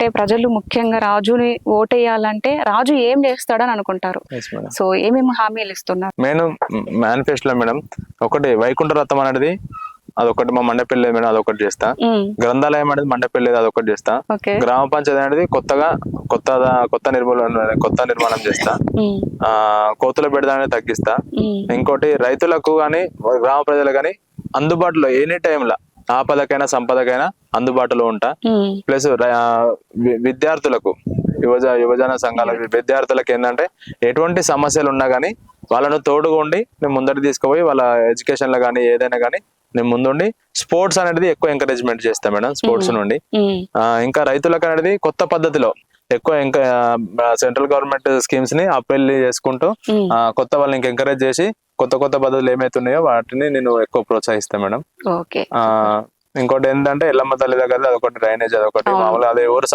అంటే ప్రజలు ముఖ్యంగా రాజుని ఓటేయాలంటే రాజు ఏం చేస్తాడని అనుకుంటారు? సో ఏమేమి హామీలు ఇస్తున్నారు? నేను మేనిఫెస్టోలో మేడం ఒకటి వైకుంఠ రథం అనేది అదొకటి, మా మండపల్లి మేడం అదొకటి చేస్తా, గ్రంథాలయం అనేది మండపల్లి అదొకటి చేస్తా, గ్రామ పంచాయతీ అనేది కొత్త నిర్మాణం చేస్తా, కోతుల బెడద అనేది తగ్గిస్తా, ఇంకోటి రైతులకు గాని గ్రామ ప్రజలు గాని అందుబాటులో ఎనీ టైంలో ఆపదకైనా సంపదకైనా అందుబాటులో ఉంటా. ప్లస్ విద్యార్థులకు యువజన సంఘాల విద్యార్థులకు ఏంటంటే ఎటువంటి సమస్యలు ఉన్నా గానీ వాళ్ళను తోడుగా ఉండి నేను ముందరికి తీసుకుపోయి వాళ్ళ ఎడ్యుకేషన్ లో కానీ ఏదైనా కానీ నేను ముందుండి స్పోర్ట్స్ అనేది ఎక్కువ ఎంకరేజ్మెంట్ చేస్తా మేడం. స్పోర్ట్స్ నుండి ఇంకా రైతులకు అనేది కొత్త పద్ధతిలో ఎక్కువ ఇంకా సెంట్రల్ గవర్నమెంట్ స్కీమ్స్ ని అప్పీల్ చేసుకుంటూ కొత్త వాళ్ళని ఇంకా ఎంకరేజ్ చేసి కొత్త పద్ధతులు ఏమైతున్నాయో వాటిని నేను ఎక్కువ ప్రోత్సహిస్తాను మేడం. ఇంకోటి ఏంటంటే ఎల్లమ్మ తల్లి దగ్గర అదొకటి డ్రైనేజ్ అదొకటి మామూలుగా అదే ఎవరు